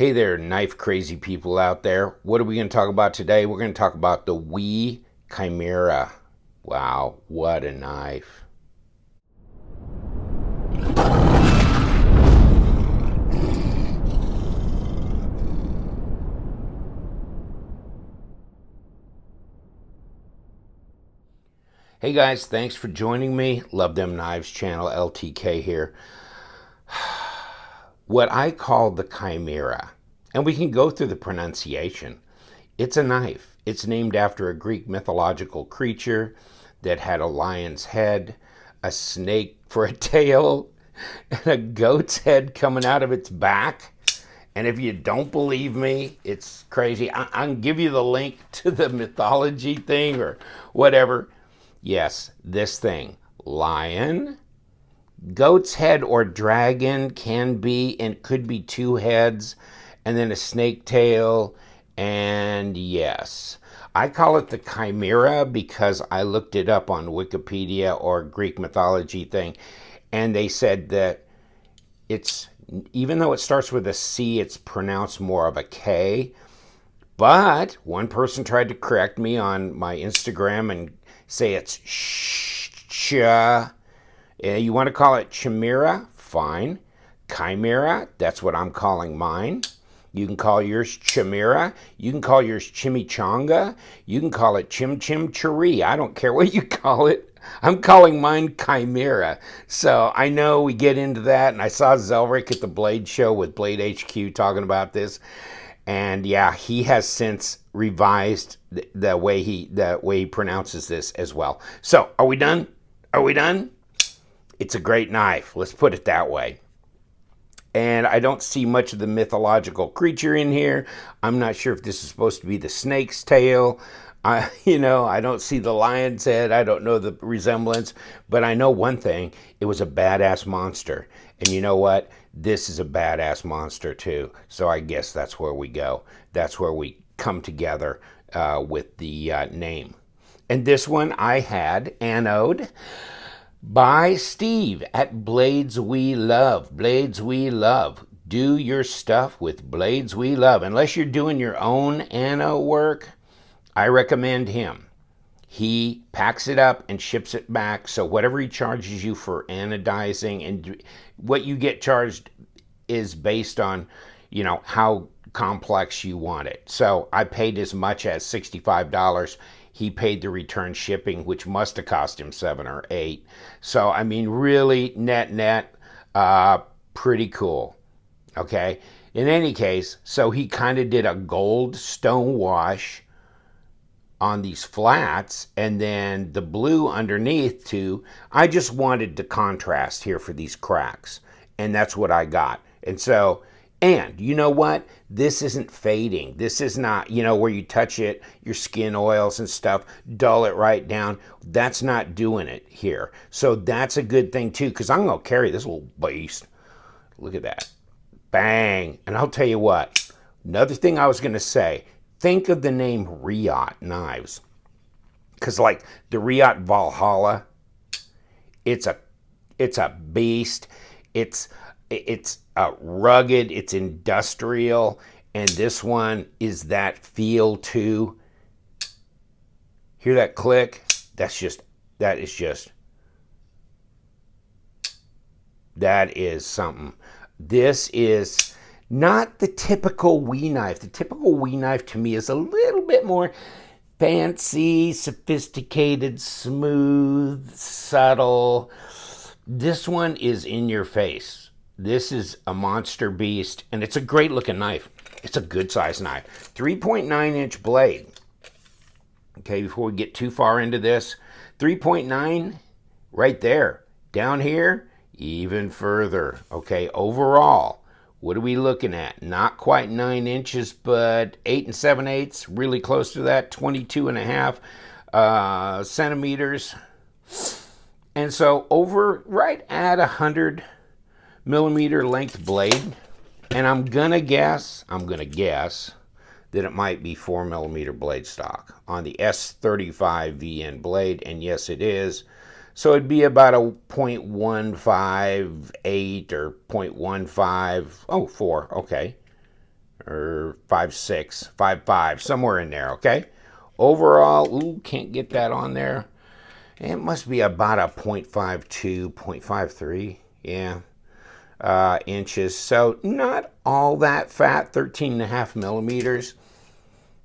Hey there, knife crazy people out there. What are we going to talk about today? We're going to talk about the Chimera. Wow, what a knife. Hey guys, thanks for joining me. Love Them Knives channel, LTK here. What I call the Chimera, and we can go through the pronunciation. It's a knife. It's named after a Greek mythological creature that had a lion's head, a snake for a tail, and a goat's head coming out of its back. And if you don't believe me, it's crazy. I'll give you the link to the mythology thing or whatever. Yes, this thing. Lion, goat's head or dragon can be and could be two heads, and then a snake tail. And yes, I call it the Chimera because I looked it up on Wikipedia or Greek mythology thing, and they said that it's, even though it starts with a C, it's pronounced more of a K. But one person tried to correct me on my Instagram and say it's sh. You want to call it Chimera? Fine. Chimera, that's what I'm calling mine. You can call yours Chimera. You can call yours Chimichanga. You can call it Chim Chim Chiri. I don't care what you call it. I'm calling mine Chimera. So I know we get into that, and I saw Zelric at the Blade Show with Blade HQ talking about this. And yeah, he has since revised the way he pronounces this as well. So are we done? Are we done? It's a great knife. Let's put it that way. And I don't see much of the mythological creature in here. I'm not sure if this is supposed to be the snake's tail. I don't see the lion's head. I don't know the resemblance. But I know one thing. It was a badass monster. And you know what? This is a badass monster too. So I guess that's where we go. That's where we come together with the name. And this one I had anode by Steve at Blades We Love. Blades We Love. Do your stuff with Blades We Love. Unless you're doing your own ano work, I recommend him. He packs it up and ships it back. So whatever he charges you for anodizing, and what you get charged is based on, how complex you want it. So I paid as much as $65. He paid the return shipping, which must have cost him $7 or $8. So, I mean, really net, pretty cool. Okay. In any case, so he kind of did a gold stone wash on these flats, and then the blue underneath too. I just wanted the contrast here for these cracks, and that's what I got. And so, and you know what? This isn't fading. This is not, where you touch it, your skin oils and stuff, dull it right down. That's not doing it here. So that's a good thing too, because I'm going to carry this little beast. Look at that. Bang. And I'll tell you what, another thing I was going to say, think of the name Riot Knives. Because like the Riot Valhalla, it's a beast. It's rugged, it's industrial, and this one is that feel too. Hear that click? That is something. This is not the typical Wee knife. The typical Wee knife to me is a little bit more fancy, sophisticated, smooth, subtle. This one is in your face. This is a monster beast, and it's a great looking knife. It's a good size knife. 3.9 inch blade. Okay, before we get too far into this, 3.9 right there. Down here, even further. Okay, overall, what are we looking at? Not quite 9 inches, but 8 7/8, really close to that, 22.5 centimeters. And so over right at 100 millimeter length blade, and I'm gonna guess that it might be 4 millimeter blade stock on the S35 VN blade, and yes it is. So it'd be about a 0.158 or 0.15, 4, okay. or 5.6, 5.5, somewhere in there, okay? Overall, ooh, can't get that on there. It must be about a 0.52, 0.53, yeah, inches. So not all that fat, 13.5 millimeters.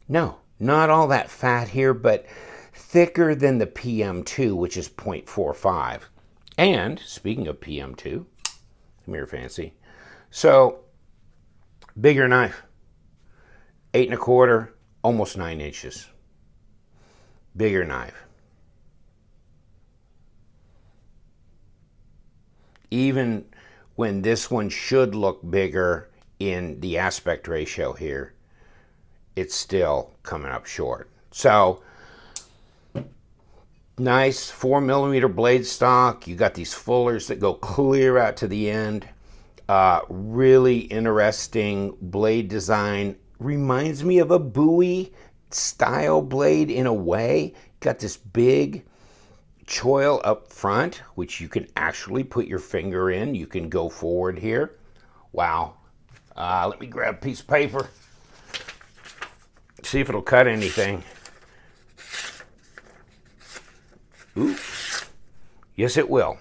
No, not all that fat here, but thicker than the PM2, which is 0.45. And speaking of PM2, come here, fancy. So bigger knife, 8.25, almost 9 inches. Bigger knife. Even when this one should look bigger in the aspect ratio here, it's still coming up short. So nice 4mm blade stock. You got these fullers that go clear out to the end. Really interesting blade design. Reminds me of a Bowie style blade in a way. Got this big choil up front, which you can actually put your finger in. You can go forward here. Wow. Let me grab a piece of paper. See if it'll cut anything. Ooh. Yes, it will.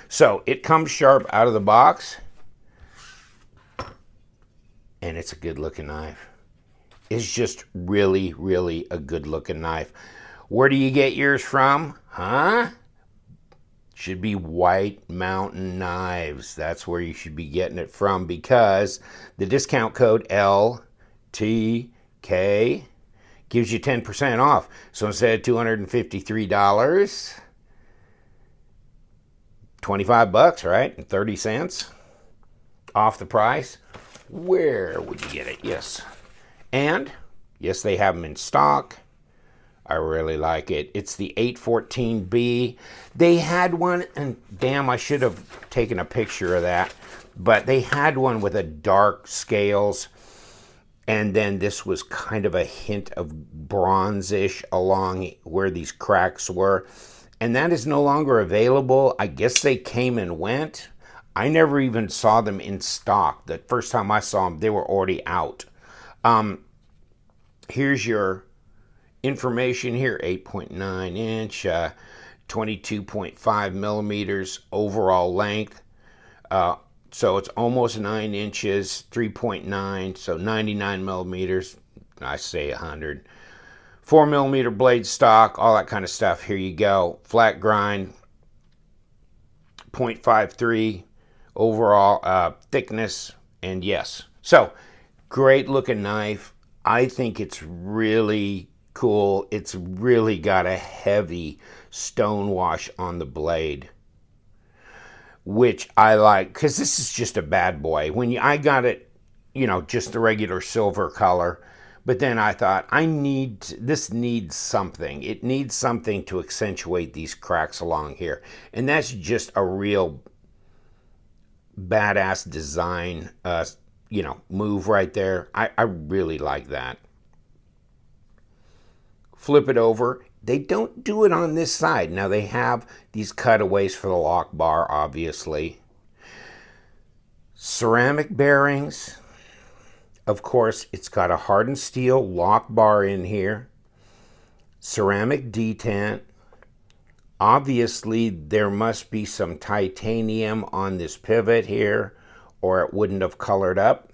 So it comes sharp out of the box. And it's a good looking knife. It's just really, really a good looking knife. Where do you get yours from? Huh? Should be White Mountain Knives. That's where you should be getting it from, because the discount code LTK gives you 10% off. So instead of $253, $25, right? And 30 cents off the price. Where would you get it? Yes. And yes, they have them in stock. I really like it. It's the 814B. They had one, and damn, I should have taken a picture of that, but they had one with a dark scales, and then this was kind of a hint of bronzish along where these cracks were, and that is no longer available. I guess they came and went. I never even saw them in stock. The first time I saw them, they were already out. Here's your information here, 8.9 inch, 22.5 millimeters overall length. So it's almost 9 inches, 3.9, so 99 millimeters. I say 100. 4mm blade stock, all that kind of stuff. Here you go. Flat grind, 0.53 overall thickness, and yes. So, great looking knife. I think it's really cool. It's really got a heavy stone wash on the blade, which I like, because this is just a bad boy. I got it, just the regular silver color, but then I thought, this needs something. It needs something to accentuate these cracks along here. And that's just a real badass design, move right there. I really like that. Flip it over. They don't do it on this side. Now they have these cutaways for the lock bar, obviously. Ceramic bearings. Of course, it's got a hardened steel lock bar in here. Ceramic detent. Obviously, there must be some titanium on this pivot here, or it wouldn't have colored up.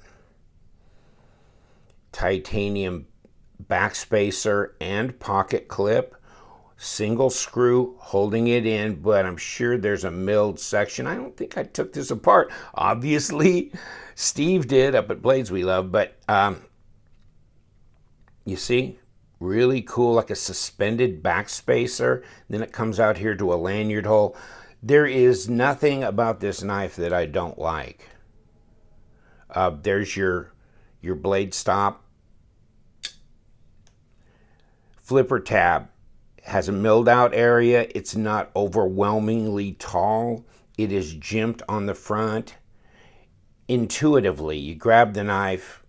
Titanium backspacer and pocket clip. Single screw holding it in, but I'm sure there's a milled section. I don't think I took this apart. Obviously, Steve did up at Blades We Love, but you see, really cool, like a suspended backspacer. Then it comes out here to a lanyard hole. There is nothing about this knife that I don't like. There's your blade stop. Flipper tab has a milled out area. It's not overwhelmingly tall. It is jimped on the front. Intuitively, you grab the knife.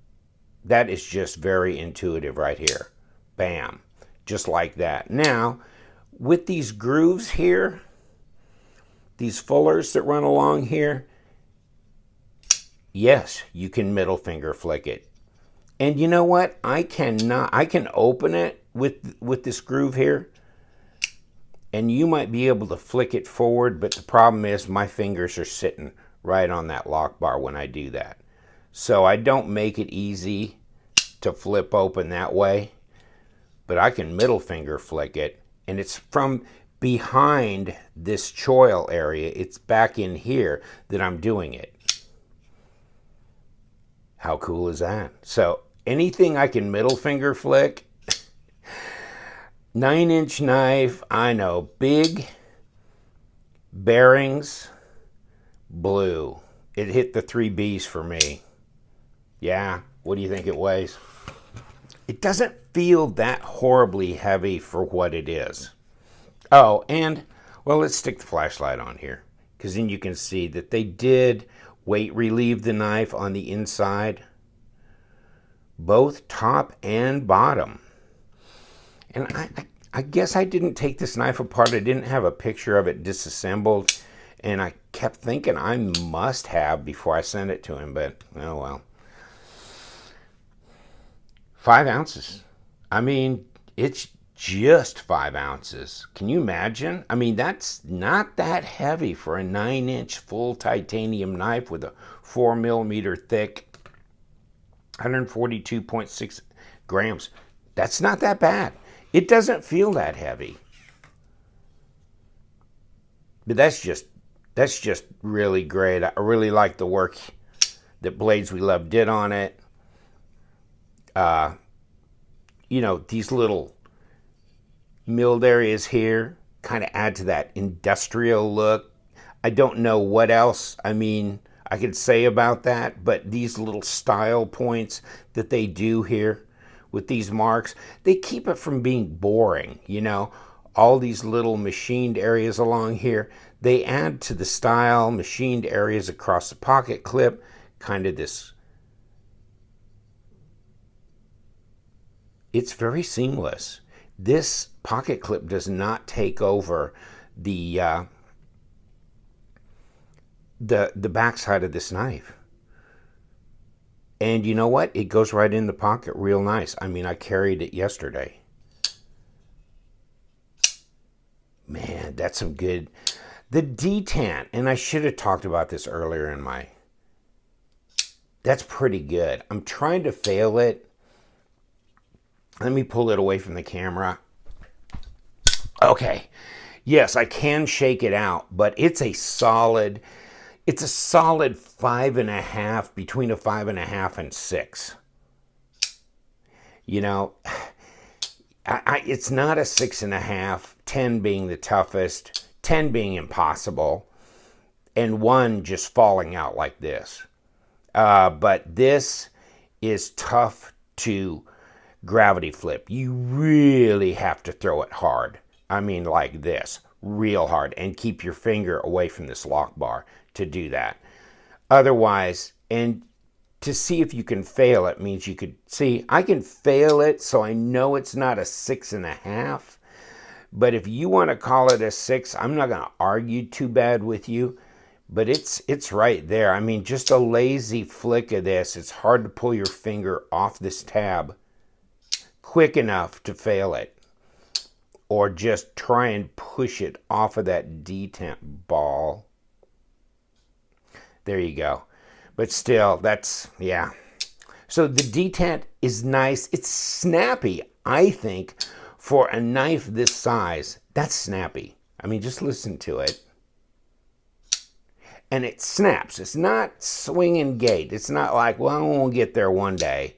That is just very intuitive right here. Bam. Just like that. Now, with these grooves here, these fullers that run along here, yes, you can middle finger flick it. And you know what? I can open it with this groove here, and you might be able to flick it forward, but the problem is my fingers are sitting right on that lock bar when I do that. So I don't make it easy to flip open that way, but I can middle finger flick it, and it's from behind this choil area. It's back in here that I'm doing it. How cool is that? So anything I can middle finger flick. 9-inch knife, I know, big, bearings, blue. It hit the 3 B's for me. Yeah, what do you think it weighs? It doesn't feel that horribly heavy for what it is. Oh, and, well, let's stick the flashlight on here, because then you can see that they did weight relieve the knife on the inside, both top and bottom. And I guess I didn't take this knife apart. I didn't have a picture of it disassembled, and I kept thinking I must have before I sent it to him, but oh well. 5 ounces. I mean, it's just 5 ounces. Can you imagine? I mean, that's not that heavy for a 9-inch full titanium knife with a 4mm thick, 142.6 grams. That's not that bad. It doesn't feel that heavy. But that's just really great. I really like the work that Blades We Love did on it. You know, these little milled areas here kind of add to that industrial look. I don't know what else I could say about that, but these little style points that they do here with these marks, they keep it from being boring, you know. All these little machined areas along here, they add to the style, machined areas across the pocket clip, kind of this. It's very seamless. This pocket clip does not take over the backside of this knife. And you know what? It goes right in the pocket real nice. I mean, I carried it yesterday. Man, that's some good. The Detent, and I should have talked about this earlier in my. That's pretty good. I'm trying to fail it. Let me pull it away from the camera. Okay. Yes, I can shake it out, but it's a solid 5.5, between a 5.5 and 6. You know, it's not a 6.5, 10 being the toughest, 10 being impossible, and 1 just falling out like this. But this is tough to gravity flip. You really have to throw it hard. I mean, like this, real hard, and keep your finger away from this lock bar to do that. Otherwise, and to see if you can fail it means you could see, I can fail it, so I know it's not a 6.5. But if you want to call it a 6, I'm not going to argue too bad with you. But it's right there. I mean, just a lazy flick of this, it's hard to pull your finger off this tab quick enough to fail it, or just try and push it off of that detent ball. There you go. But still, that's, yeah. So the detent is nice. It's snappy, I think, for a knife this size. That's snappy. I mean, just listen to it. And it snaps. It's not swinging gait. It's not like, well, I won't get there one day.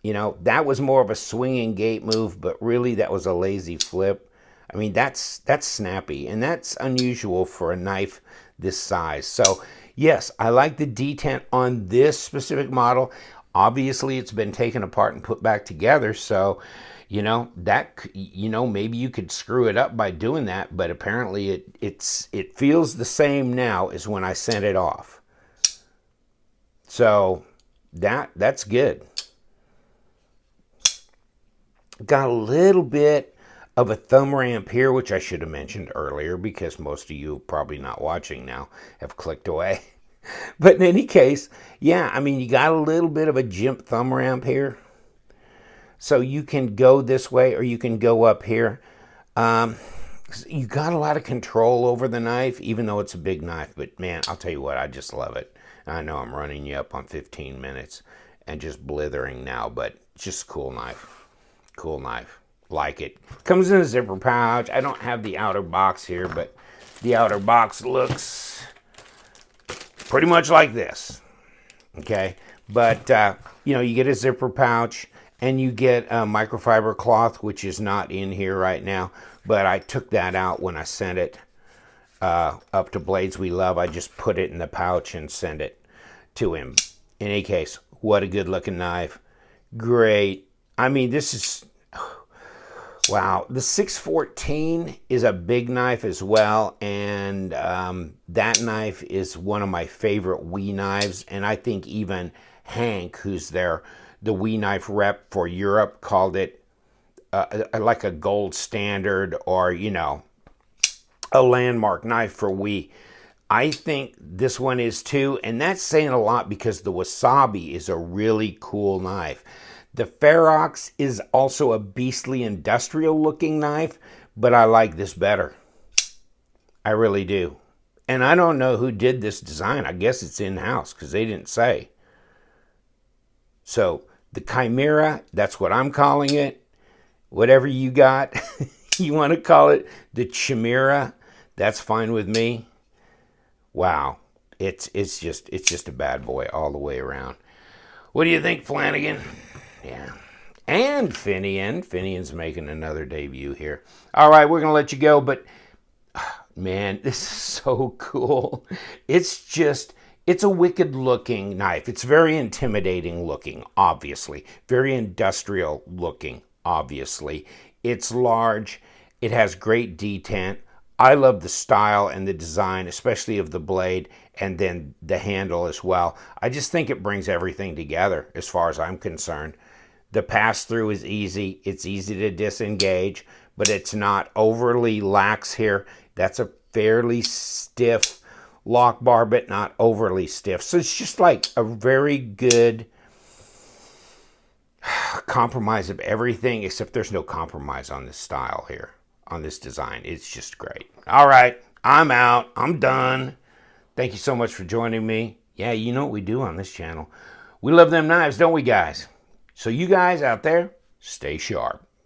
You know, that was more of a swinging gait move, but really that was a lazy flip. I mean, that's snappy, and that's unusual for a knife this size. So, yes, I like the detent on this specific model. Obviously, it's been taken apart and put back together, so, you know, maybe you could screw it up by doing that, but apparently it feels the same now as when I sent it off. So, that's good. Got a little bit of a thumb ramp here, which I should have mentioned earlier, because most of you probably not watching now have clicked away. But in any case, yeah, I mean, you got a little bit of a jimp thumb ramp here. So you can go this way or you can go up here. Um, you got a lot of control over the knife, even though it's a big knife. But man, I'll tell you what, I just love it. I know I'm running you up on 15 minutes and just blithering now, but it's just a cool knife. Cool knife. Like it. Comes in a zipper pouch. I don't have the outer box here, but the outer box looks pretty much like this. Okay, but you know, you get a zipper pouch and you get a microfiber cloth, which is not in here right now, but I took that out when I sent it up to Blades We Love. I just put it in the pouch and sent it to him. In any case, what a good looking knife. Great. I mean, this is, wow. The 614 is a big knife as well, and that knife is one of my favorite WE knives, and I think even Hank, who's the WE knife rep for Europe, called it like a gold standard, or, you know, a landmark knife for WE. I think this one is too, and that's saying a lot because the Wasabi is a really cool knife. The Ferox is also a beastly industrial looking knife, but I like this better. I really do. And I don't know who did this design. I guess it's in-house because they didn't say. So the Chimera, that's what I'm calling it. Whatever you got, you want to call it the Chimera, that's fine with me. Wow, it's just a bad boy all the way around. What do you think, Flanagan? Yeah. And Finian. Finian's making another debut here. All right, we're going to let you go, but man, this is so cool. It's a wicked looking knife. It's very intimidating looking, obviously. Very industrial looking, obviously. It's large. It has great detent. I love the style and the design, especially of the blade and then the handle as well. I just think it brings everything together as far as I'm concerned. The pass-through is easy. It's easy to disengage, but it's not overly lax here. That's a fairly stiff lock bar, but not overly stiff. So it's just like a very good compromise of everything, except there's no compromise on this style here, on this design. It's just great. All right, I'm out. I'm done. Thank you so much for joining me. Yeah, you know what we do on this channel. We love them knives, don't we, guys? So you guys out there, stay sharp.